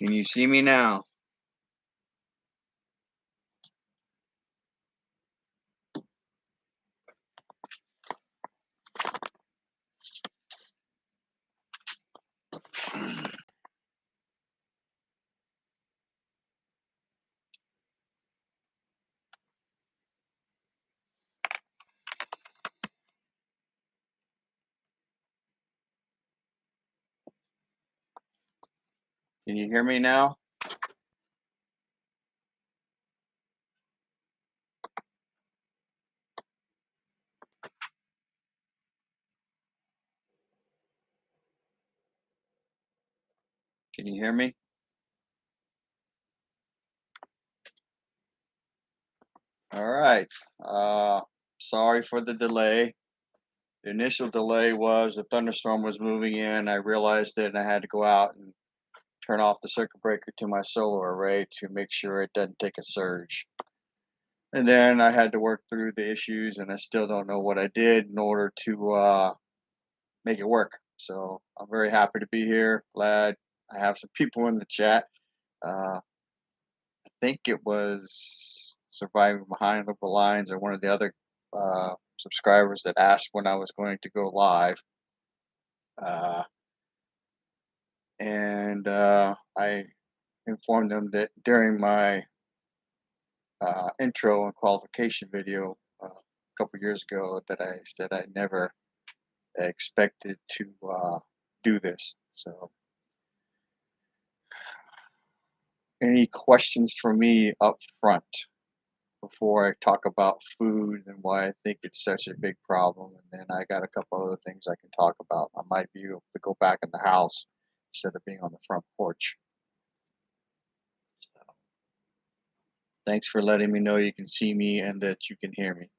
Can you see me now? Can you hear me now? Can you hear me? All right. Sorry for the delay. The initial delay was the thunderstorm was moving in. I realized it and I had to go out and turn off the circuit breaker to my solar array to make sure it doesn't take a surge. And then I had to work through the issues and I still don't know what I did in order to make it work. So I'm very happy to be here. Glad I have some people in the chat. Uh, I think it was Surviving Behind the Lines or one of the other subscribers that asked when I was going to go live. Uh, and I informed them that during my intro and qualification video a couple years ago that I said I never expected to do this. So, any questions for me up front before I talk about food and why I think it's such a big problem? And then I got a couple other things I can talk about. I might be able to go back in the house instead of being on the front porch. So, thanks for letting me know you can see me and that you can hear me.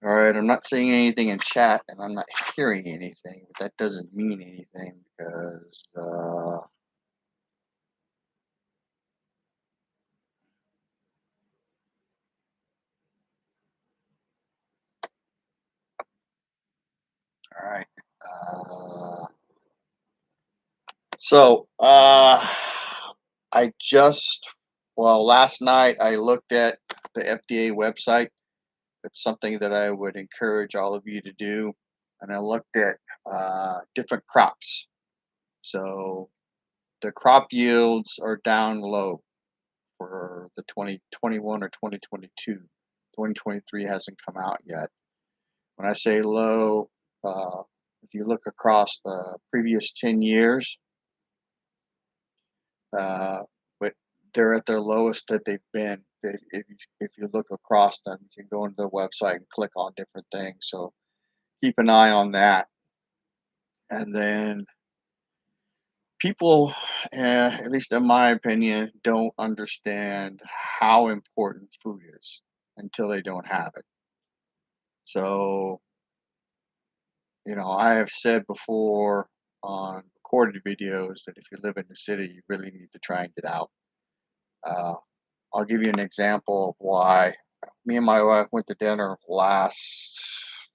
All right, I'm not seeing anything in chat and I'm not hearing anything, but that doesn't mean anything because all right. So I just well last night I looked at the FDA website. It's something that I would encourage all of you to do, and I looked at different crops. So the crop yields are down low for the 2021 or 2022. 2023 hasn't come out yet. When I say low, uh, if you look across the previous 10 years, uh, but they're at their lowest that they've been. If you look across them, you can go into their website and click on different things. So keep an eye on that. And then people, at least in my opinion, don't understand how important food is until they don't have it. So, I have said before on recorded videos that if you live in the city, you really need to try and get out. Uh, I'll give you an example of why. Me and my wife went to dinner last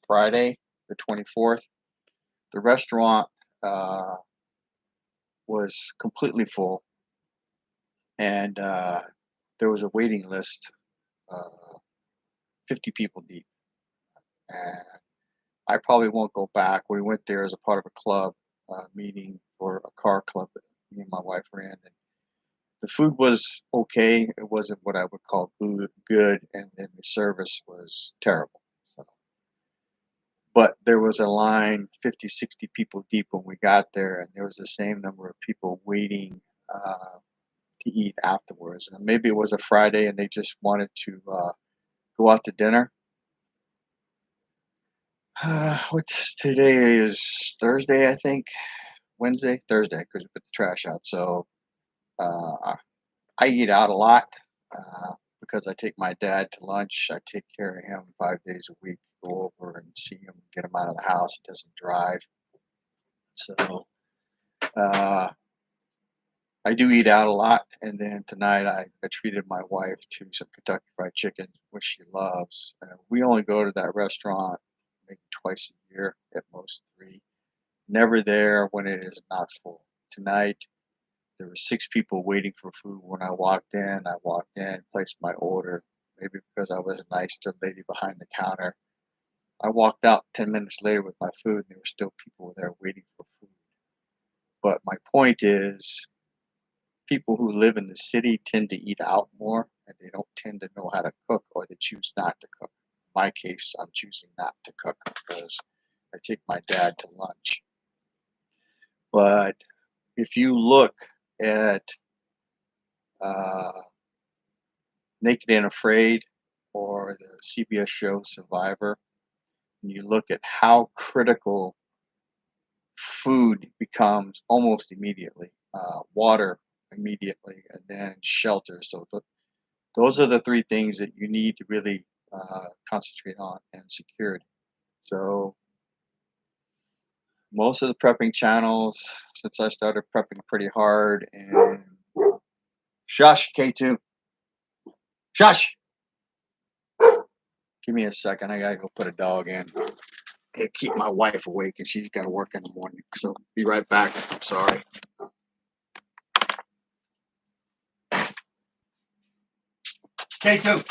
Friday, the 24th. The restaurant uh, was completely full, and there was a waiting list, uh, 50 people deep. And I probably won't go back. We went there as a part of a club meeting for a car club that me and my wife ran. And the food was okay. It wasn't what I would call good, and then the service was terrible. So, but there was a line 50, 60 people deep when we got there, and there was the same number of people waiting to eat afterwards. And maybe it was a Friday and they just wanted to go out to dinner. What's today is Thursday, I think. Wednesday, Thursday, because we put the trash out. So uh, I eat out a lot because I take my dad to lunch. I take care of him 5 days a week. Go over and see him, get him out of the house. He doesn't drive. So uh, I do eat out a lot, and then tonight I treated my wife to some Kentucky Fried Chicken, which she loves. We only go to that restaurant maybe twice a year, at most three. Never there when it is not full. Tonight, there were six people waiting for food when I walked in. I walked in, placed my order, maybe because I was nice to the lady behind the counter. I walked out 10 minutes later with my food, and there were still people there waiting for food. But my point is, people who live in the city tend to eat out more, and they don't tend to know how to cook, or they choose not to cook. In my case, I'm choosing not to cook because I take my dad to lunch. But if you look at uh, Naked and Afraid or the CBS show Survivor, and you look at how critical food becomes almost immediately, water immediately, and then shelter. So those are the three things that you need to really concentrate on, and security. So most of the prepping channels, since I started prepping pretty hard, and shush, K2, shush. Give me a second. I gotta go put a dog in. Okay, keep my wife awake, and she's got to work in the morning. So be right back. I'm sorry. K2,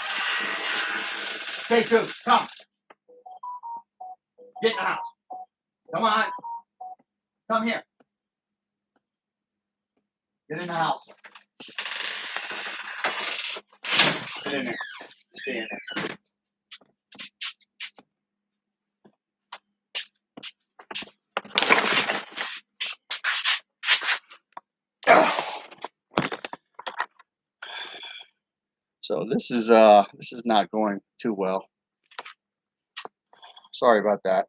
K2, come, get in the house. Come on, come here. Get in the house. Get in there. Stay in there. So this is not going too well. Sorry about that.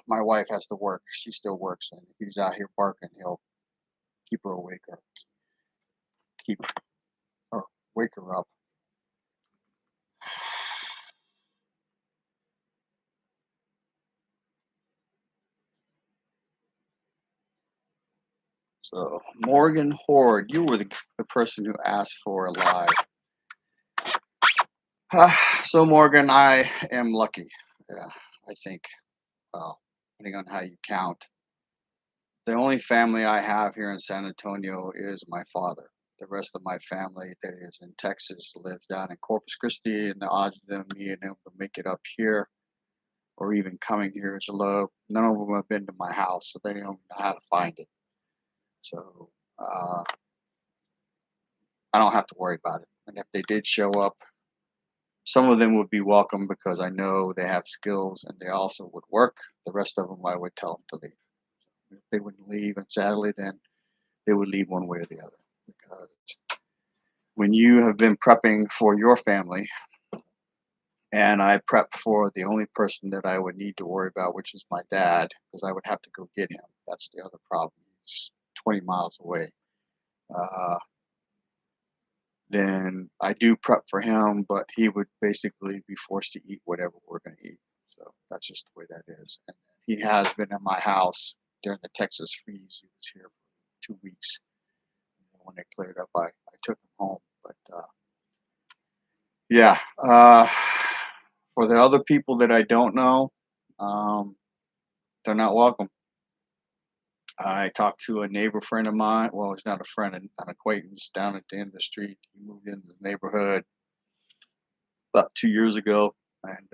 My wife has to work. She still works, and if he's out here barking, he'll keep her awake, or keep or wake her up. So Morgan Horde, you were the person who asked for a live. So Morgan, I am lucky. Yeah, I think. Well, depending on how you count, the only family I have here in San Antonio is my father. The rest of my family that is in Texas lives down in Corpus Christi, and the odds of them, me and them, to make it up here or even coming here is low. None of them have been to my house, so they don't know how to find it. So I don't have to worry about it. And if they did show up, some of them would be welcome because I know they have skills and they also would work. The rest of them, I would tell them to leave. If they wouldn't leave, and sadly, then they would leave one way or the other. Because when you have been prepping for your family, and I prep for the only person that I would need to worry about, which is my dad, because I would have to go get him. That's the other problem. He's 20 miles away. Uh, then I do prep for him, but he would basically be forced to eat whatever we're going to eat. So that's just the way that is. And he has been in my house during the Texas freeze. He was here for 2 weeks. And when it cleared up, I took him home. But yeah, for the other people that I don't know, um, they're not welcome. I talked to a neighbor friend of mine. Well, he's not a friend, an acquaintance down at the end of the street. He moved into the neighborhood about 2 years ago, and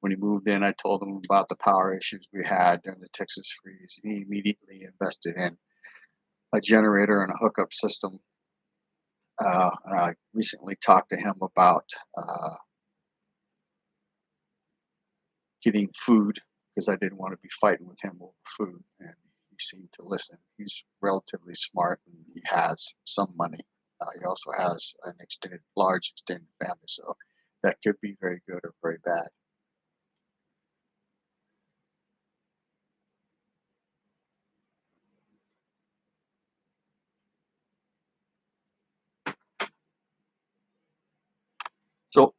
when he moved in, I told him about the power issues we had during the Texas freeze. He immediately invested in a generator and a hookup system. And I recently talked to him about getting food because I didn't want to be fighting with him over food, and he seemed to listen. He's relatively smart, and he has some money. He also has an large extended family, so that could be very good or very bad. So,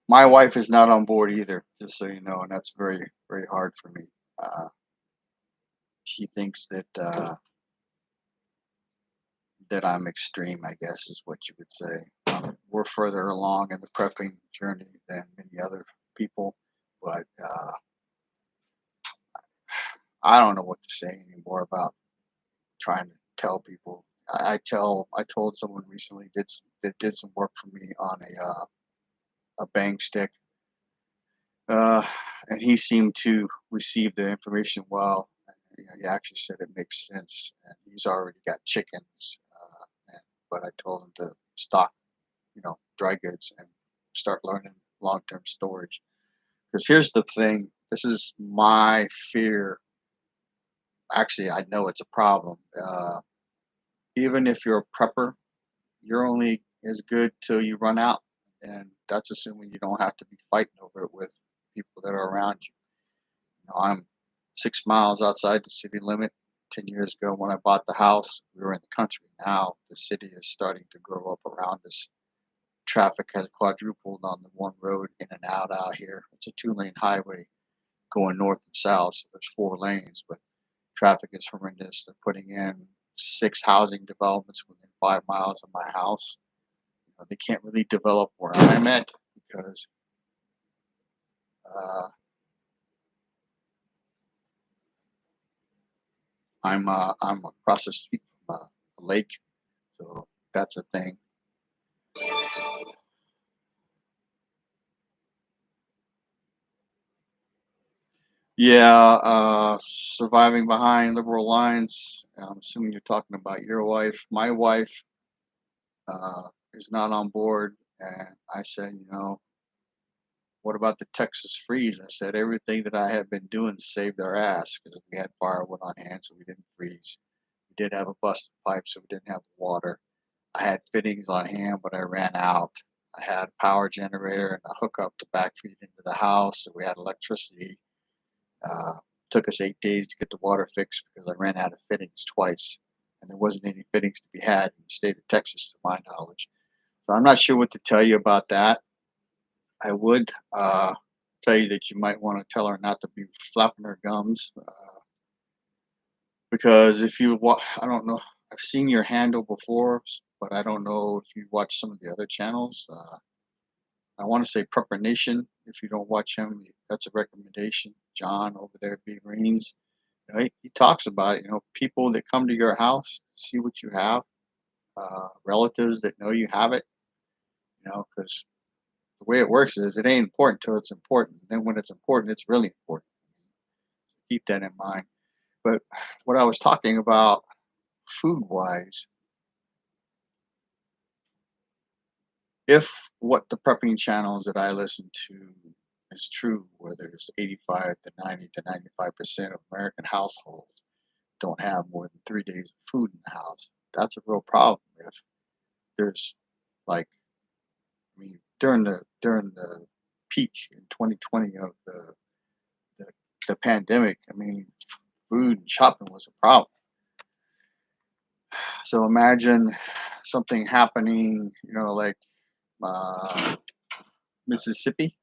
my wife is not on board either, just so you know, and that's very, very hard for me. Uh, She thinks that I'm extreme, I guess is what you would say. We're further along in the prepping journey than many other people, but I don't know what to say anymore about trying to tell people. I told someone recently that did some work for me on a bang stick, uh, and he seemed to receive the information well. You know, he actually said it makes sense, and he's already got chickens. But I told him to stock, dry goods and start learning long-term storage. Because here's the thing: this is my fear. Actually, I know it's a problem. Even if you're a prepper, you're only as good till you run out, and that's assuming you don't have to be fighting over it with people that are around you. I'm 6 miles outside the city limit. 10 years ago, when I bought the house, we were in the country. Now the city is starting to grow up around us. Traffic has quadrupled on the one road in and out here. It's a two-lane highway going north and south, so there's 4 lanes, but traffic is horrendous. They're putting in 6 housing developments within 5 miles of my house. They can't really develop where I'm at because uh, I'm across the street from a lake, so that's a thing. Yeah, surviving behind liberal lines. I'm assuming you're talking about your wife. My wife is not on board, and I said, what about the Texas freeze? I said everything that I had been doing to save their ass because we had firewood on hand, so we didn't freeze. We did have a busted pipe, so we didn't have water. I had fittings on hand, but I ran out. I had a power generator and a hookup to backfeed into the house, so we had electricity. Uh, Took us 8 days to get the water fixed because I ran out of fittings twice, and there wasn't any fittings to be had in the state of Texas, to my knowledge. So I'm not sure what to tell you about that. I would tell you that you might want to tell her not to be flapping her gums because if you I don't know, I've seen your handle before, but I don't know if you watch some of the other channels. I want to say Prepper Nation. If you don't watch him, that's a recommendation. John over there at B Greens. He talks about it. People that come to your house, see what you have, relatives that know you have it. Because the way it works is it ain't important till it's important. Then when it's important, it's really important. Keep that in mind. But what I was talking about, food wise, if what the prepping channels that I listen to is true, where there's 85 to 90 to 95% of American households don't have more than 3 days of food in the house, that's a real problem. If there's like, during the peak in 2020 of the, the pandemic, food and shopping was a problem. So imagine something happening, like uh, Mississippi,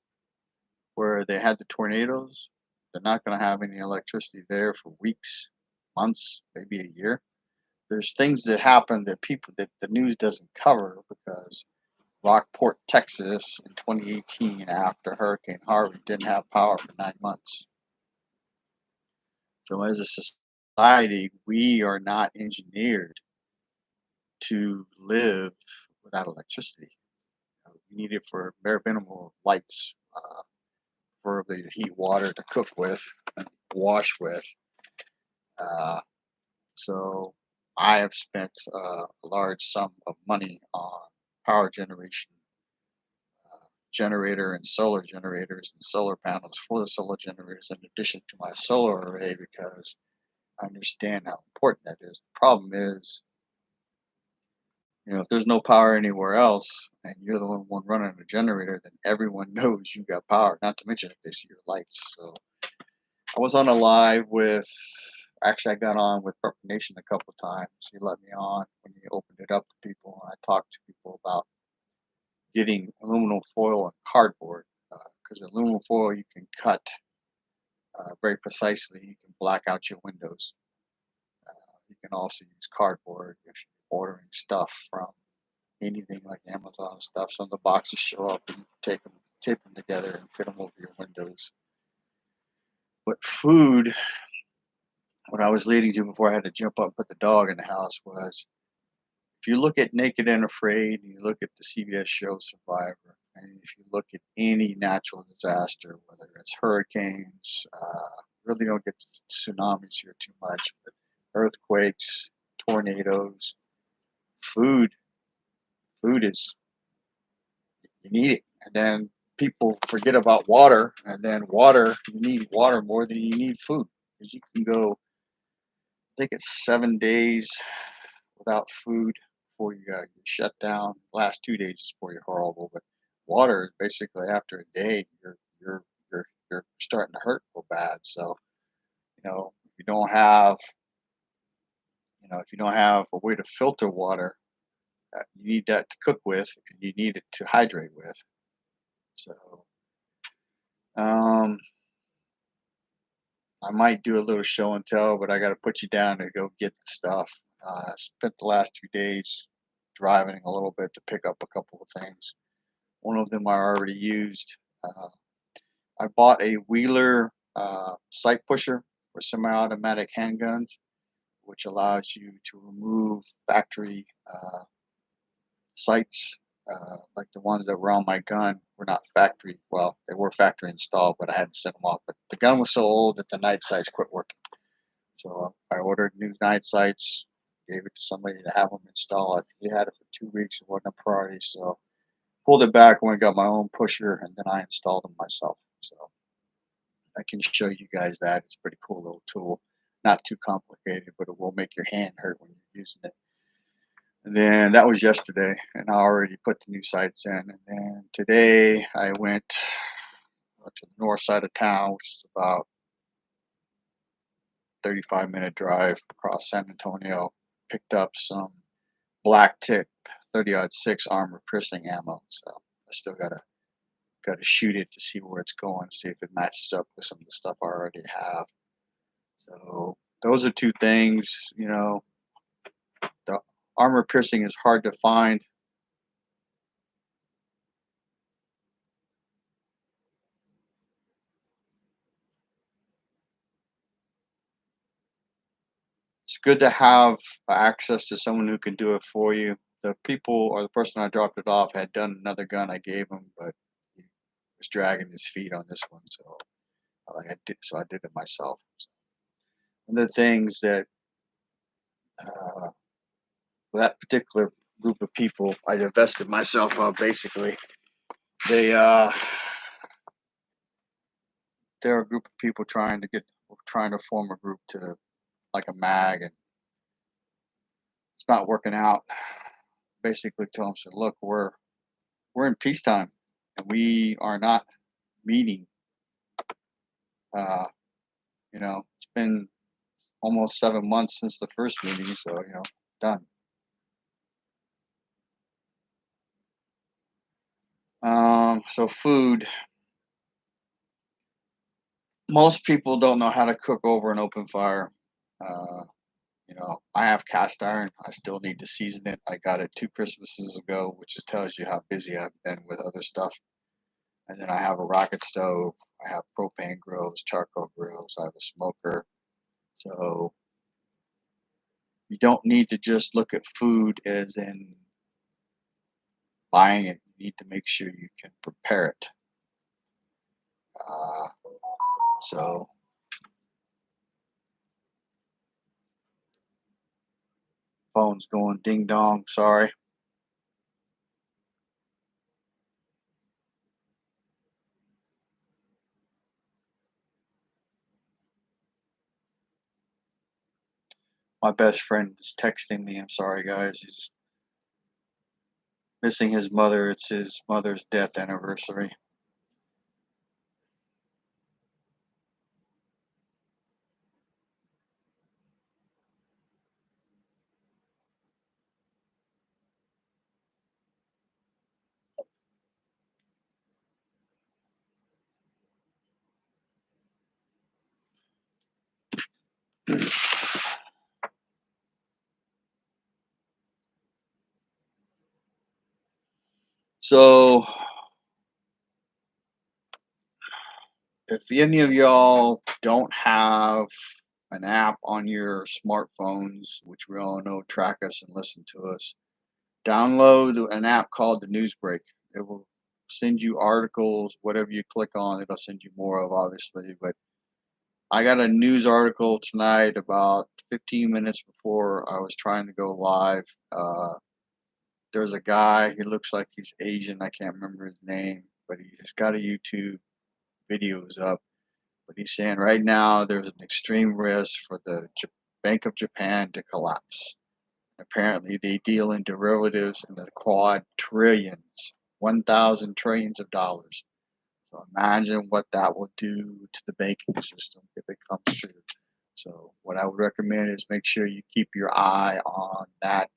where they had the tornadoes. They're not going to have any electricity there for weeks, months, maybe a year. There's things that happen that the news doesn't cover because Rockport, Texas, in 2018, after Hurricane Harvey, didn't have power for 9 months. So, as a society, we are not engineered to live without electricity. We need it for bare minimal lights, for the heat water to cook with and wash with. Uh, so, I have spent a large sum of money on power generation, generator and solar generators and solar panels for the solar generators in addition to my solar array because I understand how important that is. The problem is, if there's no power anywhere else and you're the only one running a generator, then everyone knows you got power, not to mention if they see your lights. So I was on a live with, actually, I got on with Purple Nation a couple times. He let me on when he opened it up to people, and I talked to people about getting aluminum foil and cardboard because aluminum foil you can cut very precisely. You can black out your windows. can also use cardboard if you're ordering stuff from anything like Amazon stuff. So the boxes show up and you take them, tape them together and fit them over your windows. But food, what I was leading to before I had to jump up and put the dog in the house was, if you look at Naked and Afraid, and you look at the CBS show Survivor, and if you look at any natural disaster, whether it's hurricanes, really don't get tsunamis here too much, but earthquakes, tornadoes, food, food is, you need it. And then people forget about water, and then water, you need water more than you need food. Because you can go, I think it's 7 days without food before you shut down. Last 2 days is pretty horrible, but water basically after a day, you're starting to hurt real bad. So if you don't have if you don't have a way to filter water, you need that to cook with, and you need it to hydrate with. So um, I might do a little show and tell, but I got to put you down to go get the stuff. I spent the last 2 days driving a little bit to pick up a couple of things. One of them I already used. Uh, I bought a Wheeler sight pusher for semi-automatic handguns, which allows you to remove factory sights, like the ones that were on my gun were not factory. Well, they were factory installed, but I had to send them off. But the gun was so old that the night sights quit working. So I ordered new night sights, gave it to somebody to have them install it. He had it for 2 weeks. It wasn't a priority, so pulled it back when I got my own pusher, and then I installed them myself. So I can show you guys that. It's a pretty cool little tool. Not too complicated, but it will make your hand hurt when you're using it. And then that was yesterday, and I already put the new sights in. And then today I went to the north side of town, which is about 35-minute drive across San Antonio. Picked up some black tip 30-06 armor piercing ammo. So I still gotta shoot it to see where it's going, see if it matches up with some of the stuff I already have. So those are two things. The armor piercing is hard to find. It's good to have access to someone who can do it for you. The people or the person I dropped it off had done another gun I gave him, but he was dragging his feet on this one, so I did it myself. So one of the things that uh, that particular group of people I divested myself of, basically, they they're a group of people trying to form a group to like a mag, and it's not working out. Basically, tell them, said, look, we're in peacetime, and we are not meeting. Uh, it's been almost 7 months since the first meeting, so done. So food. Most people don't know how to cook over an open fire. Uh, I have cast iron. I still need to season it. I got it 2 Christmases ago, which just tells you how busy I've been with other stuff. And then I have a rocket stove. I have propane grills, charcoal grills. I have a smoker. So you don't need to just look at food as in buying it. You need to make sure you can prepare it. Uh, so phone's going ding dong. Sorry. My best friend is texting me. I'm sorry, guys. He's missing his mother. It's his mother's death anniversary. So, if any of y'all don't have an app on your smartphones, which we all know track us and listen to us, download an app called the Newsbreak. It will send you articles, whatever you click on, it'll send you more of, obviously. But I got a news article tonight about 15 minutes before I was trying to go live. There's a guy, he looks like he's Asian. I can't remember his name, but he's got a YouTube videos up. But he's saying right now there's an extreme risk for the Bank of Japan to collapse. Apparently, they deal in derivatives in the quad trillions, 1,000 trillions of dollars. So imagine what that will do to the banking system if it comes true. So what I would recommend is make sure you keep your eye on that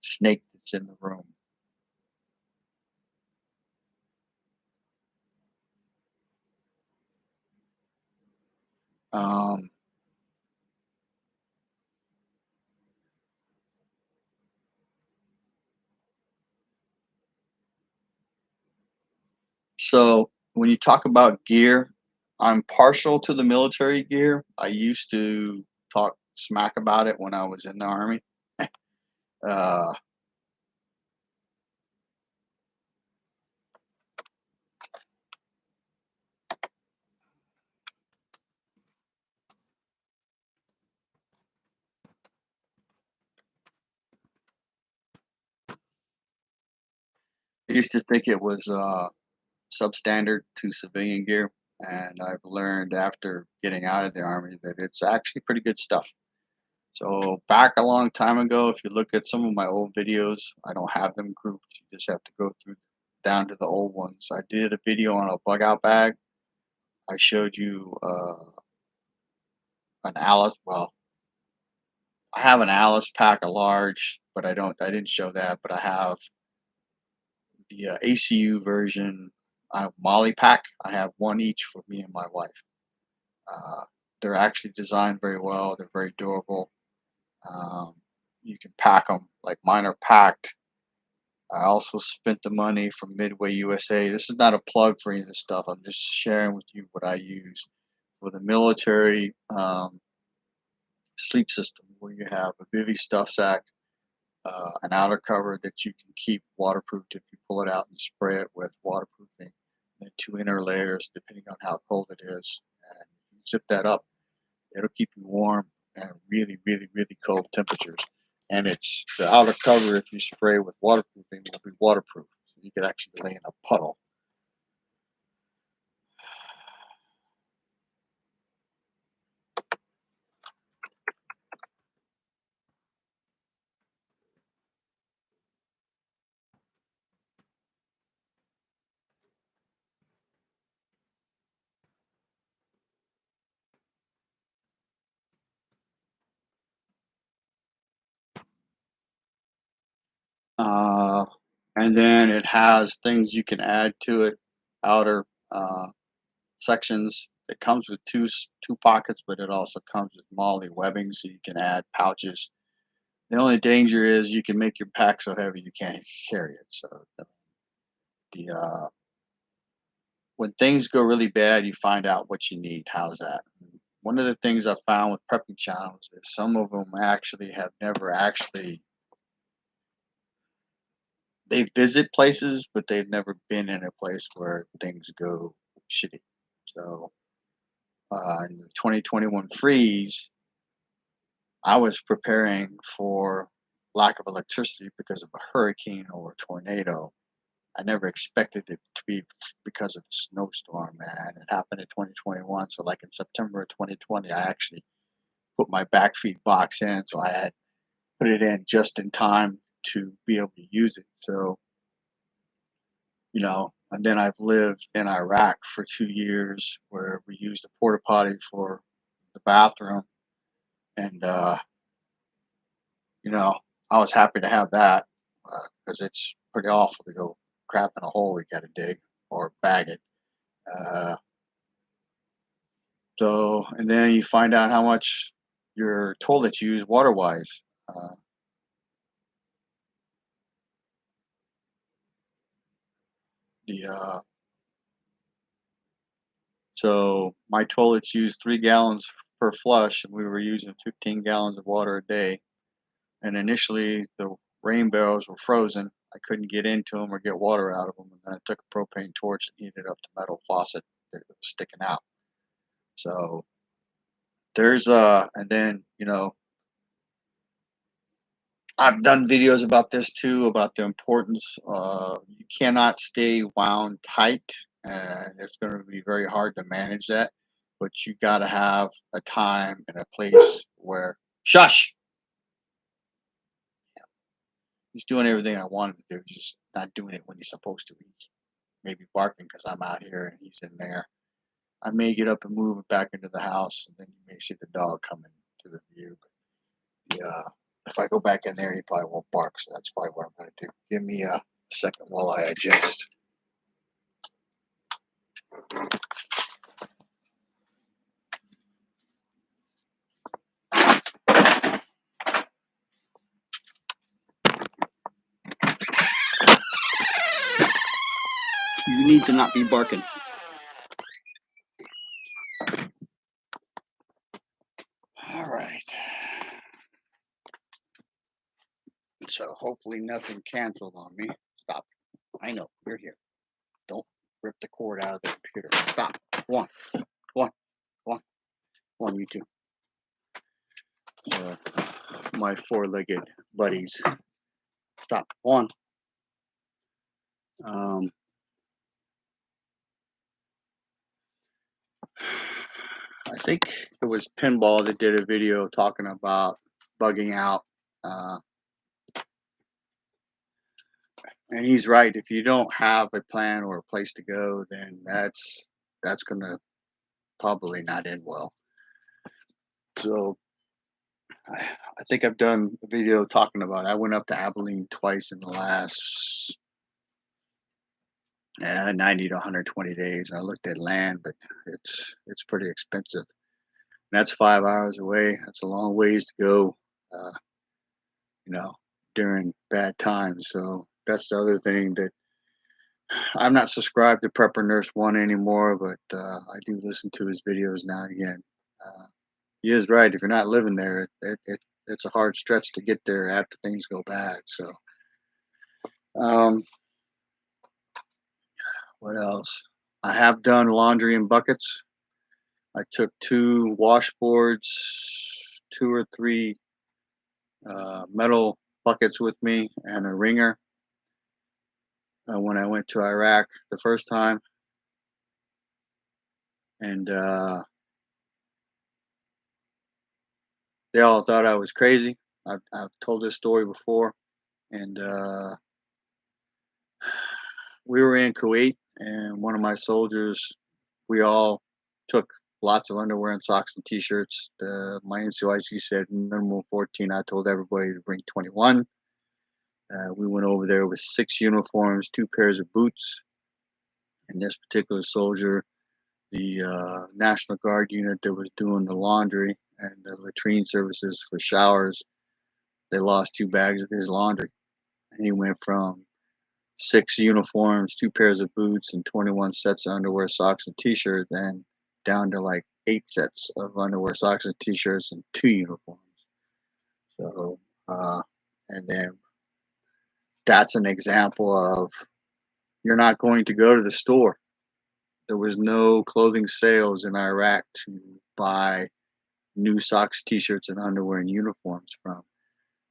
snake that's in the room. Um, so when you talk about gear, I'm partial to the military gear. I used to talk smack about it when I was in the army. Uh, I used to think it was substandard to civilian gear, and I've learned after getting out of the army that it's actually pretty good stuff. So back a long time ago, if you look at some of my old videos, I don't have them grouped. You just have to go through down to the old ones. I did a video on a bug out bag. I showed you an Alice. Well, I have an Alice pack, a large, but I didn't show that. But I have the ACU version. I have Molly pack. I have one each for me and my wife. Uh, they're actually designed very well. They're very durable. Um, you can pack them like mine are packed. I also spent the money from Midway USA. This is not a plug for any of this stuff. I'm just sharing with you what I use for the military sleep system, where you have a Bivy stuff sack, an outer cover that you can keep waterproofed if you pull it out and spray it with waterproofing, and two inner layers depending on how cold it is. And if you zip that up, it'll keep you warm and really, really, really cold temperatures. And it's the outer cover, if you spray with waterproofing, will be waterproof. So you could actually lay in a puddle. Uh, and then it has things you can add to it, outer sections. It comes with two pockets, but it also comes with MOLLE webbing, so you can add pouches. The only danger is you can make your pack so heavy you can't carry it. So the when things go really bad, you find out what you need. How's that? One of the things I found with prepping channels is some of them actually have never actually they visit places, but they've never been in a place where things go shitty. So in the 2021 freeze, I was preparing for lack of electricity because of a hurricane or a tornado. I never expected it to be because of a snowstorm, man. It happened in 2021. So, like in September of 2020, I actually put my back feed box in. So, I had put it in just in time to be able to use it. So, and then I've lived in Iraq for 2 years where we used a porta potty for the bathroom. And, you know, I was happy to have that because it's pretty awful to go crap in a hole you got to dig or bag it. Uh, and then you find out how much your toilets use water wise. Uh, The so my toilets use 3 gallons per flush, and we were using 15 gallons of water a day. And initially, the rain barrels were frozen. I couldn't get into them or get water out of them. And then I took a propane torch and heated up the metal faucet that was sticking out. So and then, I've done videos about this too, about the importance. You cannot stay wound tight, and it's going to be very hard to manage that. But you got to have a time and a place where, shush, he's doing everything I wanted to do, just not doing it when he's supposed to. He's maybe barking because I'm out here and he's in there. I may get up and move it back into the house, and then you may see the dog coming to the view. But yeah, if I go back in there, he probably won't bark. So that's probably what I'm going to do. Give me a second while I adjust. You need to not be barking. All right. So hopefully nothing canceled on me. Stop. I know you're here. Don't rip the cord out of the computer. Stop. One, you two. So my four-legged buddies. Stop. One. I think it was Pinball that did a video talking about bugging out. And he's right. If you don't have a plan or a place to go, then that's going to probably not end well. So I think I've done a video talking about it. I went up to Abilene twice in the last 90 to 120 days. And I looked at land, but it's pretty expensive. And that's 5 hours away. That's a long ways to go, during bad times. So that's the other thing that I'm not subscribed to Prepper Nurse One anymore, but I do listen to his videos now and again. He is right. If you're not living there, it's a hard stretch to get there after things go bad. So, what else? I have done laundry in buckets. I took 2 washboards, 2 or 3 metal buckets with me, and a wringer when I went to Iraq the first time. And they all thought I was crazy. I've told this story before. And we were in Kuwait, and one of my soldiers, we all took lots of underwear and socks and t-shirts. My NCOIC said minimum 14. I told everybody to bring 21. We went over there with 6 uniforms, 2 pairs of boots. And this particular soldier, the National Guard unit that was doing the laundry and the latrine services for showers, they lost 2 bags of his laundry. And he went from 6 uniforms, 2 pairs of boots, and 21 sets of underwear, socks, and t-shirts, and down to like 8 sets of underwear, socks, and t-shirts, and 2 uniforms. So, and then that's an example of you're not going to go to the store. There was no clothing sales in Iraq to buy new socks, t-shirts, and underwear and uniforms from.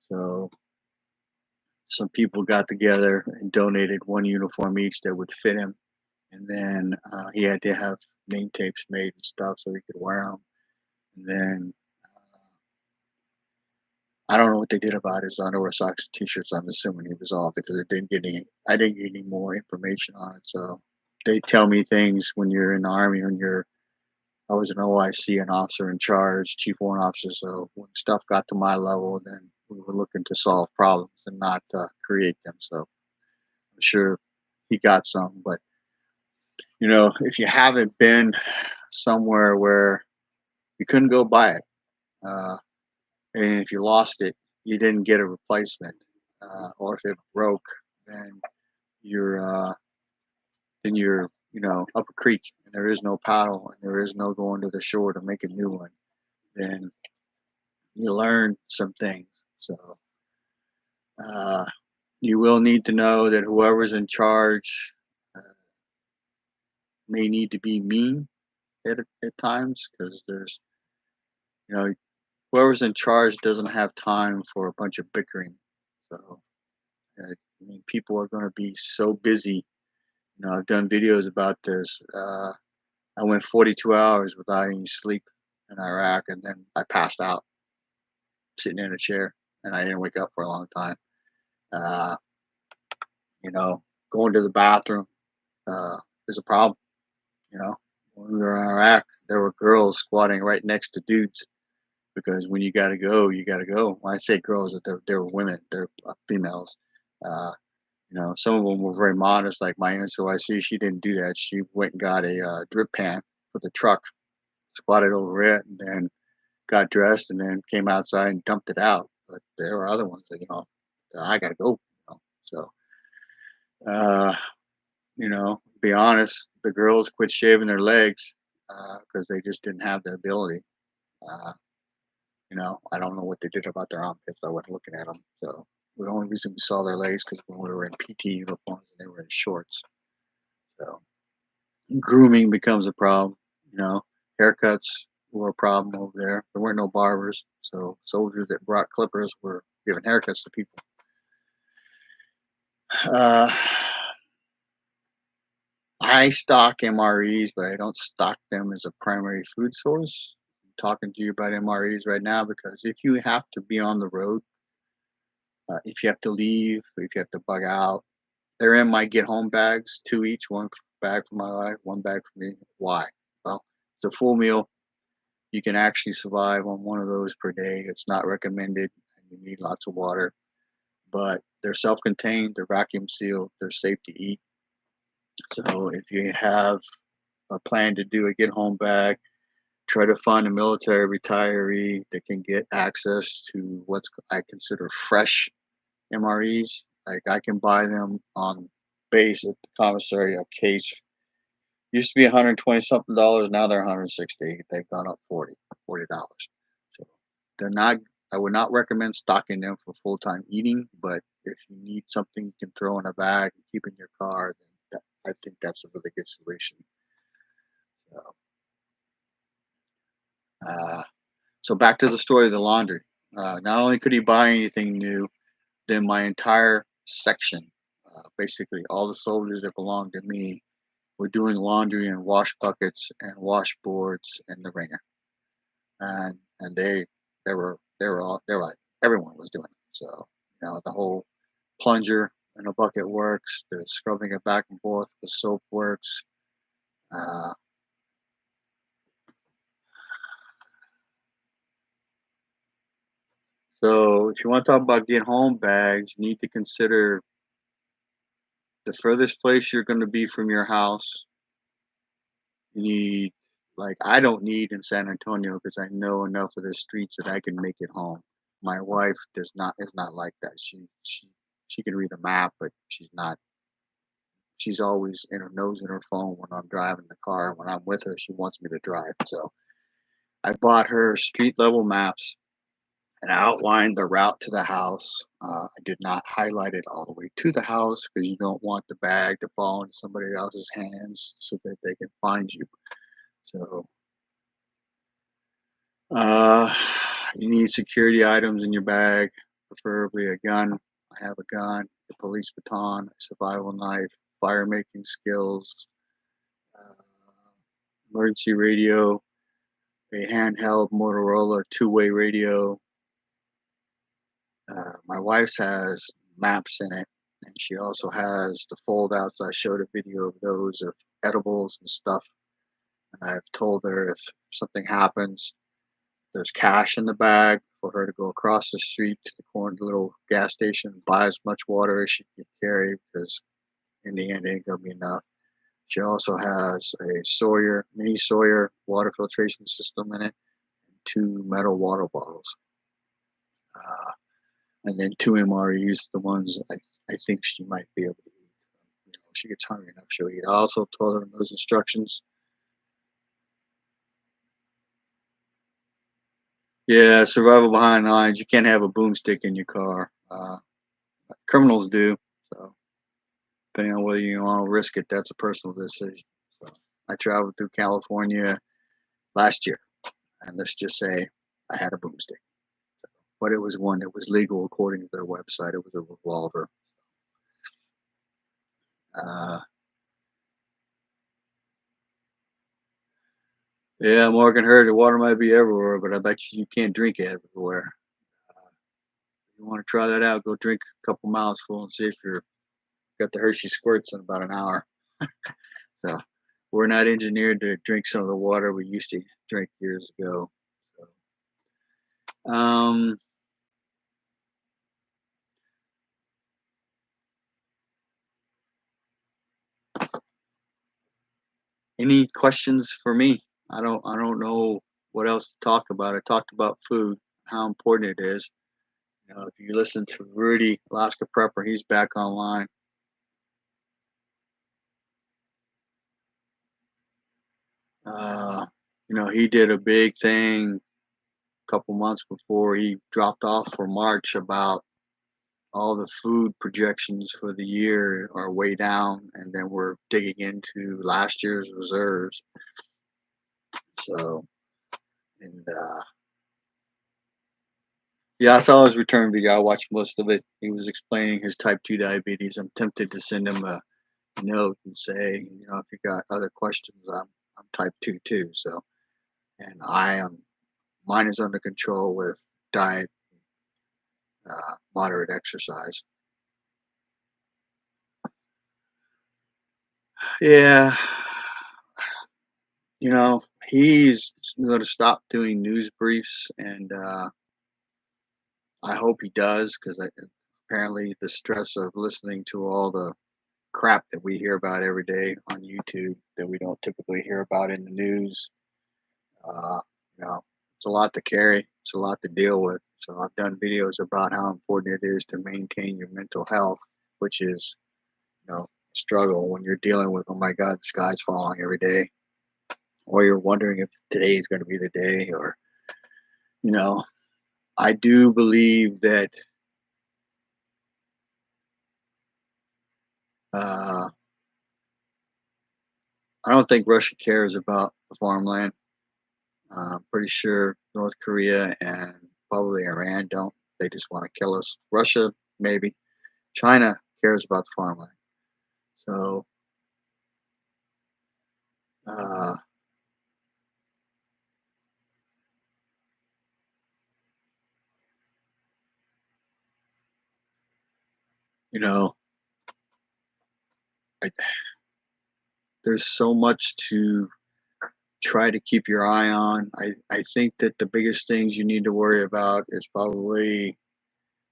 So some people got together and donated 1 uniform each that would fit him. And then he had to have name tapes made and stuff so he could wear them. And then I don't know what they did about his underwear, socks, and t-shirts. I'm assuming he was off because I didn't get any more information on it. So they tell me things when you're in the Army, I was an OIC, an officer in charge, chief warrant officer. So when stuff got to my level, then we were looking to solve problems and not create them. So I'm sure he got some, but if you haven't been somewhere where you couldn't go buy it, and if you lost it, you didn't get a replacement, or if it broke, then you're and you're, up a creek and there is no paddle and there is no going to the shore to make a new one, then you learn some things. So uh, you will need to know that whoever's in charge uh, may need to be mean at times, because there's, you know, whoever's in charge doesn't have time for a bunch of bickering. So I mean, people are going to be so busy. I've done videos about this. I went 42 hours without any sleep in Iraq, and then I passed out sitting in a chair, and I didn't wake up for a long time. Uh, you know, Going to the bathroom is a problem. When we were in Iraq, there were girls squatting right next to dudes, because when you got to go, you got to go. When I say girls, they were women, they're females. Uh, some of them were very modest, like my NCOIC. She didn't do that. She went and got a drip pan for the truck, squatted over it, and then got dressed, and then came outside and dumped it out. But there were other ones that, I got to go. So, uh, be honest, the girls quit shaving their legs because they just didn't have the ability. Uh, I don't know what they did about their armpits. I wasn't looking at them. So the only reason we saw their legs because when we were in PT uniforms and they were in shorts. So grooming becomes a problem. Haircuts were a problem over there. There weren't no barbers, so soldiers that brought clippers were giving haircuts to people. Uh, I stock MREs, but I don't stock them as a primary food source. I'm talking to you about MREs right now because if you have to be on the road, if you have to leave, if you have to bug out, they're in my get home bags, two each, one bag for my wife, one bag for me. Why? Well, it's a full meal. You can actually survive on one of those per day. It's not recommended. You need lots of water, but they're self-contained, they're vacuum sealed, they're safe to eat. So if you have a plan to do a get home bag, try to find a military retiree that can get access to what I consider fresh MREs. Like I can buy them on base at the commissary. A case used to be 120 something dollars. Now they're 160. They've gone up $40. So they're not. I would not recommend stocking them for full time eating. But if you need something you can throw in a bag and keep in your car, then I think that's a really good solution. So, uh, so back to the story of the laundry. Not only could he buy anything new, then my entire section, basically all the soldiers that belonged to me, were doing laundry in wash buckets and washboards in the ringer, and they were like everyone was doing it. So the whole plunger in a bucket works. The scrubbing it back and forth with soap works. Uh, so if you want to talk about get home bags, you need to consider the furthest place you're going to be from your house. You need, like, I don't need in San Antonio because I know enough of the streets that I can make it home. My wife does not is not like that. She can read a map, but she's always in her nose in her phone when I'm driving the car. When I'm with her, she wants me to drive. So I bought her street level maps and I outlined the route to the house. I did not highlight it all the way to the house because you don't want the bag to fall into somebody else's hands so that they can find you. So Uh, you need security items in your bag, preferably a gun. I have a gun, a police baton, a survival knife, fire making skills, uh, emergency radio, a handheld Motorola two-way radio. My wife's has maps in it, and she also has the fold-outs. I showed a video of those of edibles and stuff. And I've told her if something happens, there's cash in the bag for her to go across the street to the little gas station, buy as much water as she can carry because in the end it ain't gonna be enough. She also has a mini Sawyer water filtration system in it, and two metal water bottles, uh, and then two MREs, the ones I think she might be able to use. she gets hungry enough, she'll eat. I also told her in those instructions. Yeah, survival behind lines. You can't have a boomstick in your car. Criminals do. So depending on whether you want to risk it, that's a personal decision. So I traveled through California last year, and let's just say I had a boomstick, but it was one that was legal according to their website. It was a revolver. Uh, yeah, Morgan heard the water might be everywhere, but I bet you can't drink it everywhere. If you want to try that out, go drink a couple miles full and see if you're got the Hershey squirts in about an hour. So we're not engineered to drink some of the water we used to drink years ago. So, any questions for me? I don't know what else to talk about. I talked about food, how important it is. If you listen to Rudy Alaska Prepper, he's back online. Uh, he did a big thing a couple months before he dropped off for March about all the food projections for the year are way down, and then we're digging into last year's reserves. So, and yeah, I saw his return video. I watched most of it. He was explaining his type 2 diabetes. I'm tempted to send him a note and say, if you got other questions, I'm type 2 too. So, and mine is under control with diet, moderate exercise. Yeah, he's going to stop doing news briefs, and I hope he does because apparently the stress of listening to all the crap that we hear about every day on YouTube that we don't typically hear about in the news. Uh, it's a lot to carry. It's a lot to deal with. So I've done videos about how important it is to maintain your mental health, which is, a struggle when you're dealing with, oh my God, the sky's falling every day, or you're wondering if today is going to be the day, or, you know, I do believe that uh, I don't think Russia cares about the farmland. I'm pretty sure North Korea and probably Iran don't. They just want to kill us. Russia, maybe. China cares about the farmland. So, uh, you know, I, there's so much to try to keep your eye on. I think that the biggest things you need to worry about is probably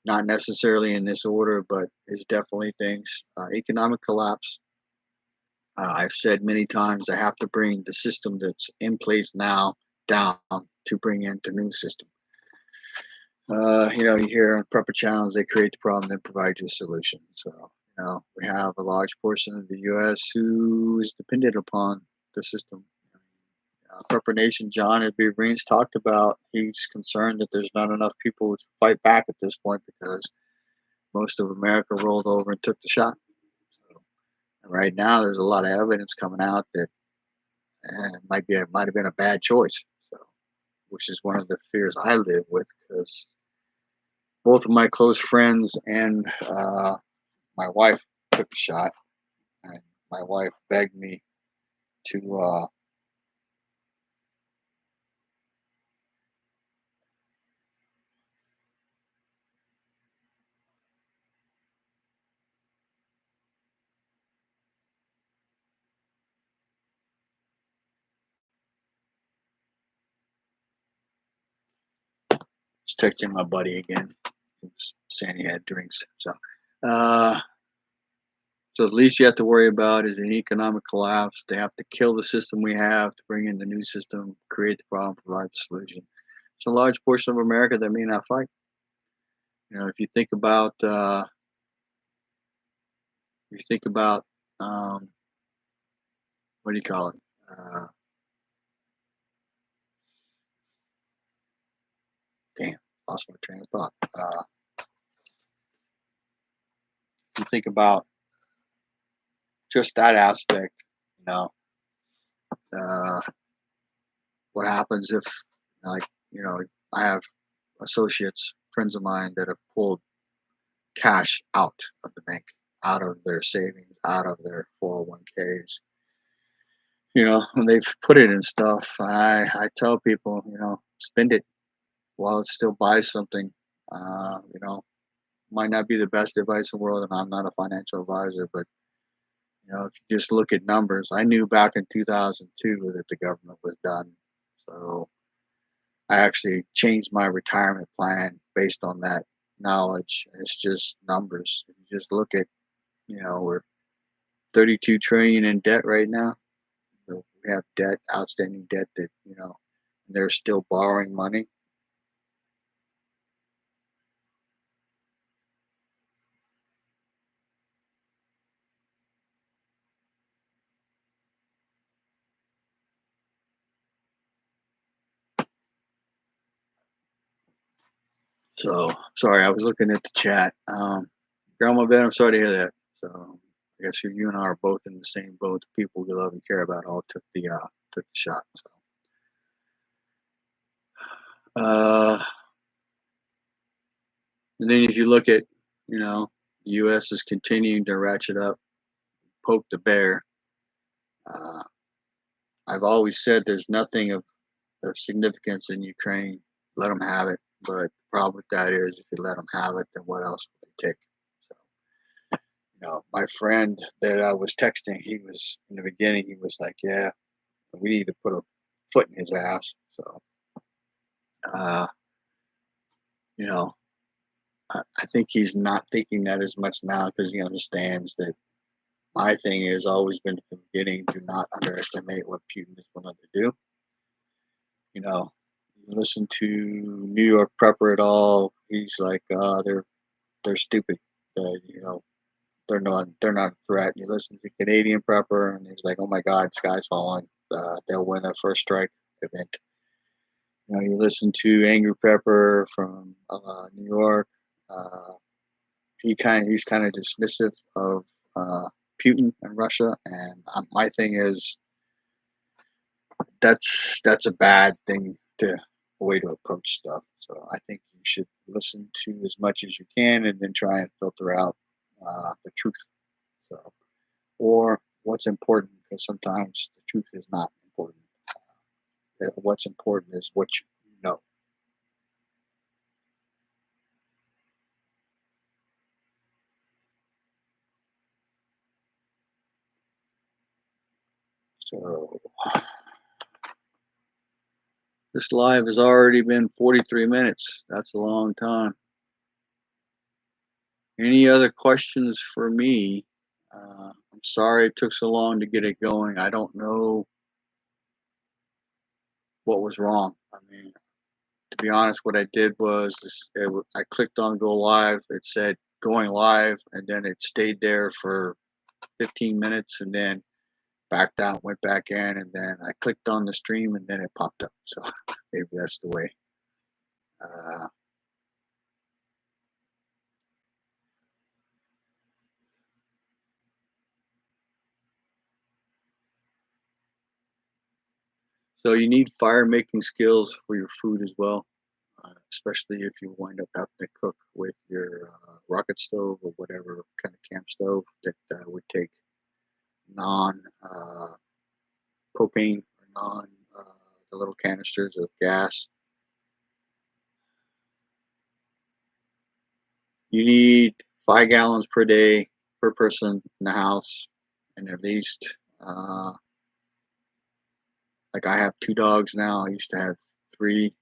not necessarily in this order, but is definitely things economic collapse. I've said many times I have to bring the system that's in place now down to bring in the new system. You hear on prepper channels, they create the problem, then provide you a solution. So, we have a large portion of the U.S. who is dependent upon the system. Prepper Nation, John at Greens talked about he's concerned that there's not enough people to fight back at this point because most of America rolled over and took the shot. So, and right now, there's a lot of evidence coming out that it might have been a bad choice. So, which is one of the fears I live with because both of my close friends and my wife took a shot, and my wife begged me to just texting my buddy again. He was saying he had drinks. Uh, so the least you have to worry about is an economic collapse. They have to kill the system we have to bring in the new system, create the problem, provide the solution. It's a large portion of America that may not fight. If you think about what do you call it? Damn, lost my train of thought. You think about just that aspect, you know, uh, what happens if, like, I have associates, friends of mine that have pulled cash out of the bank, out of their savings, out of their 401ks, and they've put it in stuff. I tell people, spend it while it still buys something. Might not be the best advice in the world, and I'm not a financial advisor, but if you just look at numbers, I knew back in 2002 that the government was done. So I actually changed my retirement plan based on that knowledge. It's just numbers. If you just look at, we're 32 trillion in debt right now. So we have debt, outstanding debt that, they're still borrowing money. So sorry, I was looking at the chat. Grandma Ben, I'm sorry to hear that. So I guess you and I are both in the same boat. The people we love and care about all took the shot. So uh, and then if you look at, the U.S. is continuing to ratchet up, poke the bear. Uh, I've always said there's nothing of significance in Ukraine. Let them have it. But the problem with that is, if you let them have it, then what else would they take? So, my friend that I was texting, he was in the beginning. He was like, "Yeah, we need to put a foot in his ass." So, uh, you know, I think he's not thinking that as much now because he understands that my thing has always been from the beginning: do not underestimate what Putin is willing to do. You listen to New York Prepper at all. He's like, they're stupid. They're not a threat. You listen to Canadian Prepper, and he's like, oh my God, sky's falling. They'll win their first strike event. You listen to Angry Prepper from New York. Uh, he's kind of dismissive of Putin and Russia, and my thing is that's a bad thing to a way to approach stuff. So I think you should listen to as much as you can, and then try and filter out the truth. So, or what's important, because sometimes the truth is not important. What's important is what you know. So this live has already been 43 minutes. That's a long time. Any other questions for me? I'm sorry it took so long to get it going. I don't know what was wrong. I mean, to be honest, what I did was I clicked on go live. It said going live, and then it stayed there for 15 minutes, and then backed out, went back in, and then I clicked on the stream, and then it popped up. So maybe that's the way. Uh, so you need fire making skills for your food as well, especially if you wind up having to cook with your rocket stove or whatever kind of camp stove that would take non propane or non the little canisters of gas. You need 5 gallons per day per person in the house, and at least like I have 2 dogs now. I used to have three,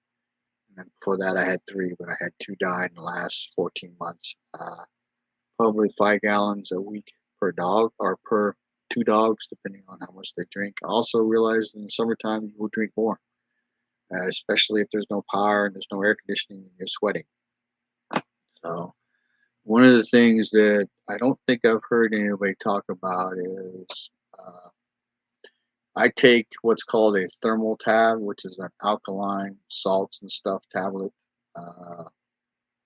and then before that I had three, but I had two die in the last 14 months. Probably 5 gallons a week per dog or per 2 dogs, depending on how much they drink. I also realized in the summertime you will drink more, especially if there's no power and there's no air conditioning and you're sweating. So One of the things that I don't think I've heard anybody talk about is I take what's called a thermal tab, which is an alkaline salts and stuff tablet. Uh,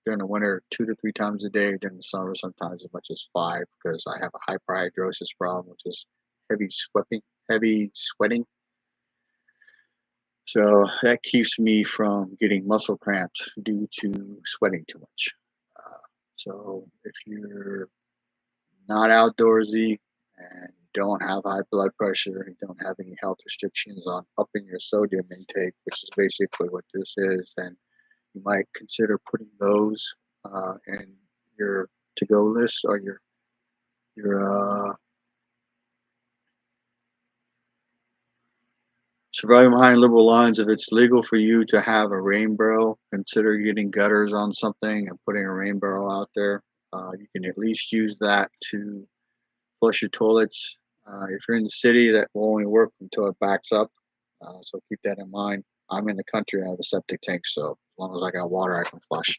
During the winter, 2 to 3 times a day. During the summer, sometimes as much as five, because I have a hyperhidrosis problem, which is heavy sweating. Heavy sweating. So that keeps me from getting muscle cramps due to sweating too much. So if you're not outdoorsy and you don't have high blood pressure, you don't have any health restrictions on upping your sodium intake, which is basically what this is, then you might consider putting those in your to-go list or your surviving behind liberal lines. If it's legal for you to have a rain barrel, consider getting gutters on something and putting a rain barrel out there. You can at least use that to flush your toilets. If you're in the city, that will only work until it backs up. So keep that in mind. I'm in the country. I have a septic tank, so as long as I got water, I can flush.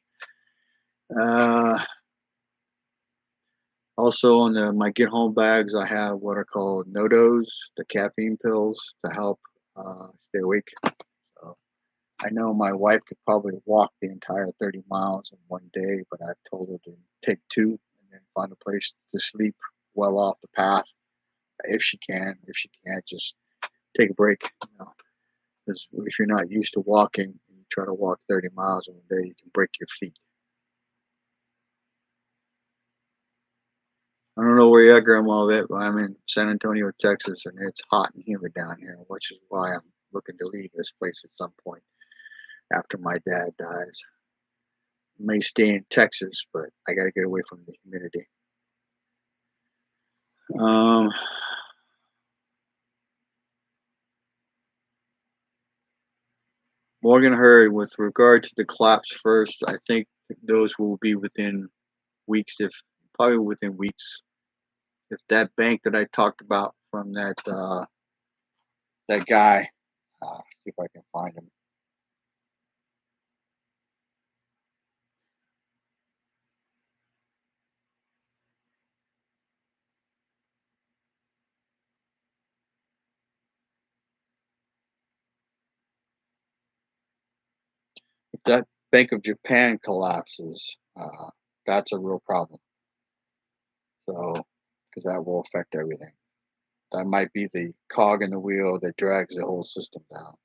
Uh, Also, on my get home bags, I have what are called NoDoz, the caffeine pills to help stay awake. So I know my wife could probably walk the entire 30 miles in one day, but I've told her to take two and then find a place to sleep well off the path if she can. If she can't, just take a break. Because if you're not used to walking, and you try to walk 30 miles in one day, you can break your feet. I don't know where you're at, Grandma, but I'm in San Antonio, Texas, and it's hot and humid down here, which is why I'm looking to leave this place at some point after my dad dies. I may stay in Texas, but I got to get away from the humidity. Um, Morgan Hurd, with regard to the collapse first, I think those will be within weeks, if probably within weeks. If that bank that I talked about from that guy, see if I can find him. If that Bank of Japan collapses, that's a real problem. So, because that will affect everything. That might be the cog in the wheel that drags the whole system down.